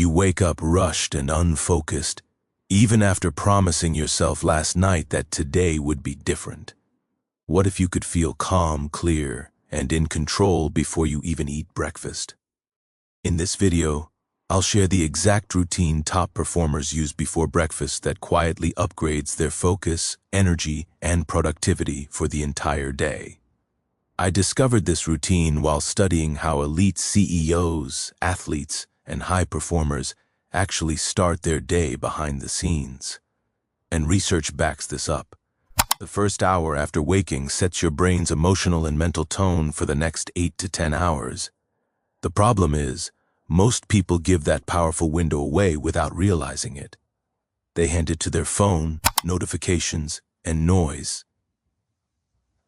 You wake up rushed and unfocused, even after promising yourself last night that today would be different. What if you could feel calm, clear, and in control before you even eat breakfast? In this video, I'll share the exact routine top performers use before breakfast that quietly upgrades their focus, energy, and productivity for the entire day. I discovered this routine while studying how elite CEOs, athletes, and high performers actually start their day behind the scenes. And research backs this up. The first hour after waking sets your brain's emotional and mental tone for the next 8 to 10 hours. The problem is, most people give that powerful window away without realizing it. They hand it to their phone, notifications, and noise.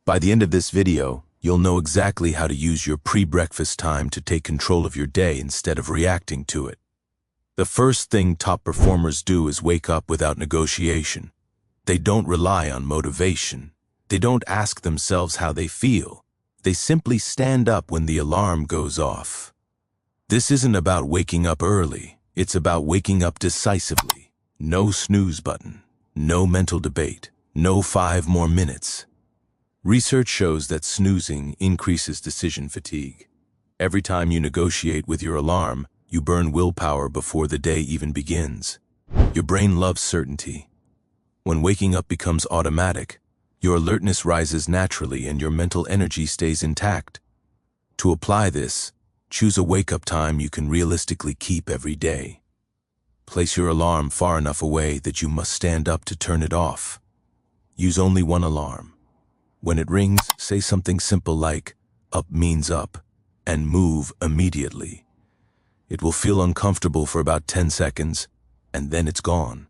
By the end of this video, you'll know exactly how to use your pre-breakfast time to take control of your day instead of reacting to it. The first thing top performers do is wake up without negotiation. They don't rely on motivation. They don't ask themselves how they feel. They simply stand up when the alarm goes off. This isn't about waking up early. It's about waking up decisively. No snooze button. No mental debate. No 5 more minutes. Research shows that snoozing increases decision fatigue. Every time you negotiate with your alarm, you burn willpower before the day even begins. Your brain loves certainty. When waking up becomes automatic, your alertness rises naturally and your mental energy stays intact. To apply this, choose a wake-up time you can realistically keep every day. Place your alarm far enough away that you must stand up to turn it off. Use only one alarm. When it rings, say something simple like, "Up means up," and move immediately. It will feel uncomfortable for about 10 seconds, and then it's gone.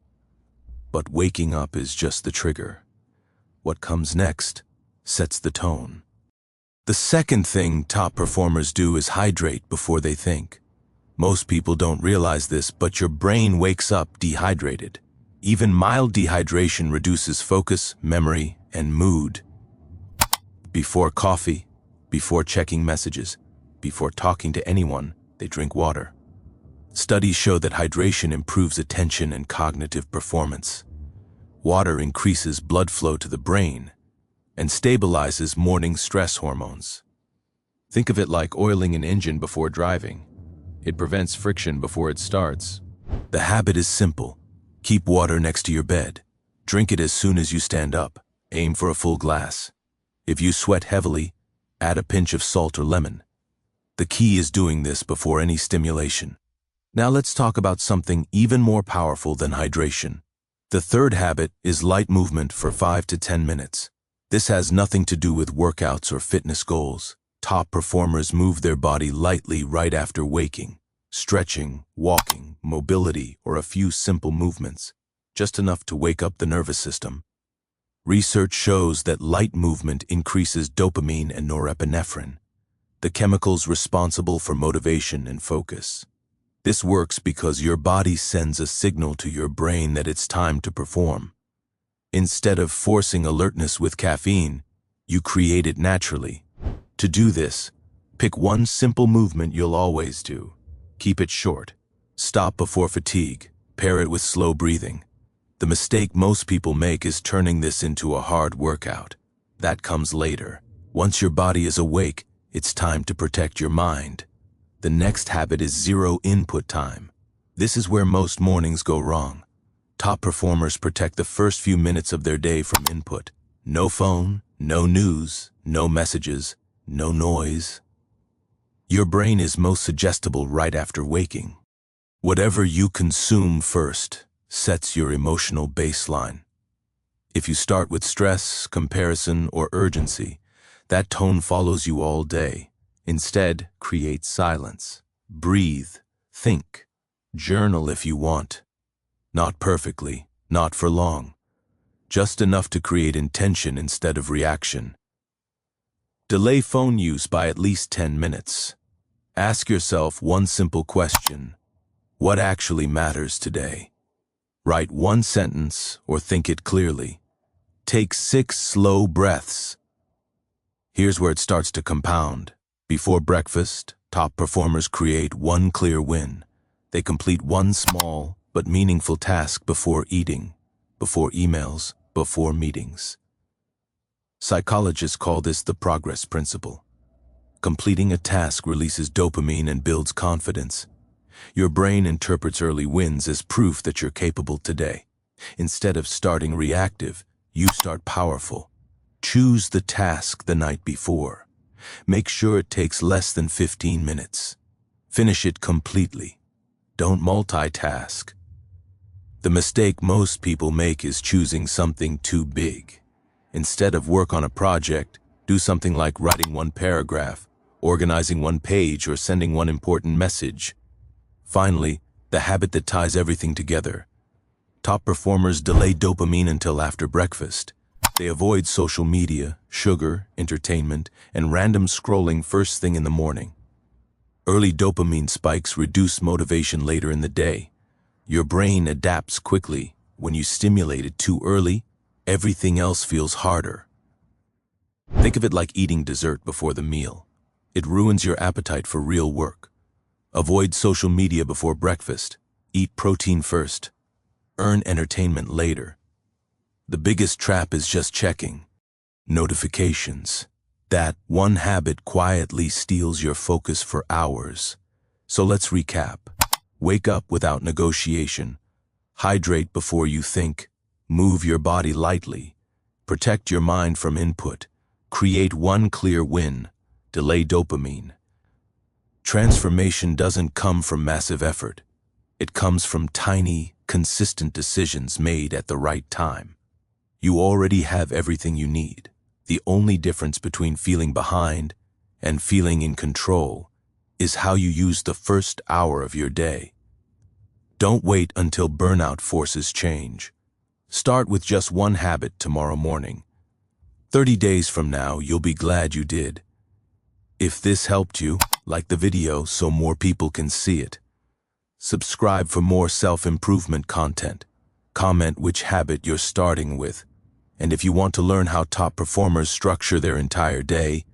But waking up is just the trigger. What comes next sets the tone. The second thing top performers do is hydrate before they think. Most people don't realize this, but your brain wakes up dehydrated. Even mild dehydration reduces focus, memory, and mood. Before coffee, before checking messages, before talking to anyone, they drink water. Studies show that hydration improves attention and cognitive performance. Water increases blood flow to the brain and stabilizes morning stress hormones. Think of it like oiling an engine before driving. It prevents friction before it starts. The habit is simple. Keep water next to your bed. Drink it as soon as you stand up. Aim for a full glass. If you sweat heavily, add a pinch of salt or lemon. The key is doing this before any stimulation. Now let's talk about something even more powerful than hydration. The third habit is light movement for 5 to 10 minutes. This has nothing to do with workouts or fitness goals. Top performers move their body lightly right after waking. Stretching, walking, mobility, or a few simple movements. Just enough to wake up the nervous system. Research shows that light movement increases dopamine and norepinephrine, the chemicals responsible for motivation and focus. This works because your body sends a signal to your brain that it's time to perform. Instead of forcing alertness with caffeine, you create it naturally. To do this, pick one simple movement you'll always do. Keep it short. Stop before fatigue. Pair it with slow breathing. The mistake most people make is turning this into a hard workout. That comes later. Once your body is awake, it's time to protect your mind. The next habit is zero input time. This is where most mornings go wrong. Top performers protect the first few minutes of their day from input. No phone, no news, no messages, no noise. Your brain is most suggestible right after waking. Whatever you consume first sets your emotional baseline. If you start with stress, comparison, or urgency, that tone follows you all day. Instead, create silence. Breathe. Think. Journal if you want. Not perfectly, not for long. Just enough to create intention instead of reaction. Delay phone use by at least 10 minutes. Ask yourself one simple question. What actually matters today? Write one sentence or think it clearly. Take 6 slow breaths. Here's where it starts to compound. Before breakfast, top performers create one clear win. They complete one small but meaningful task before eating, before emails, before meetings. Psychologists call this the progress principle. Completing a task releases dopamine and builds confidence. Your brain interprets early wins as proof that you're capable today. Instead of starting reactive, you start powerful. Choose the task the night before. Make sure it takes less than 15 minutes. Finish it completely. Don't multitask. The mistake most people make is choosing something too big. Instead of work on a project, do something like writing one paragraph, organizing one page, or sending one important message. Finally, the habit that ties everything together. Top performers delay dopamine until after breakfast. They avoid social media, sugar, entertainment, and random scrolling first thing in the morning. Early dopamine spikes reduce motivation later in the day. Your brain adapts quickly. When you stimulate it too early, everything else feels harder. Think of it like eating dessert before the meal. It ruins your appetite for real work. Avoid social media before breakfast. Eat protein first. Earn entertainment later. The biggest trap is just checking notifications. That one habit quietly steals your focus for hours. So let's recap. Wake up without negotiation. Hydrate before you think. Move your body lightly. Protect your mind from input. Create one clear win. Delay dopamine. Transformation doesn't come from massive effort. It comes from tiny, consistent decisions made at the right time. You already have everything you need. The only difference between feeling behind and feeling in control is how you use the first hour of your day. Don't wait until burnout forces change. Start with just one habit tomorrow morning. 30 days from now, you'll be glad you did. If this helped you, like the video so more people can see it. Subscribe for more self-improvement content. Comment which habit you're starting with. And if you want to learn how top performers structure their entire day,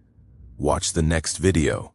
watch the next video.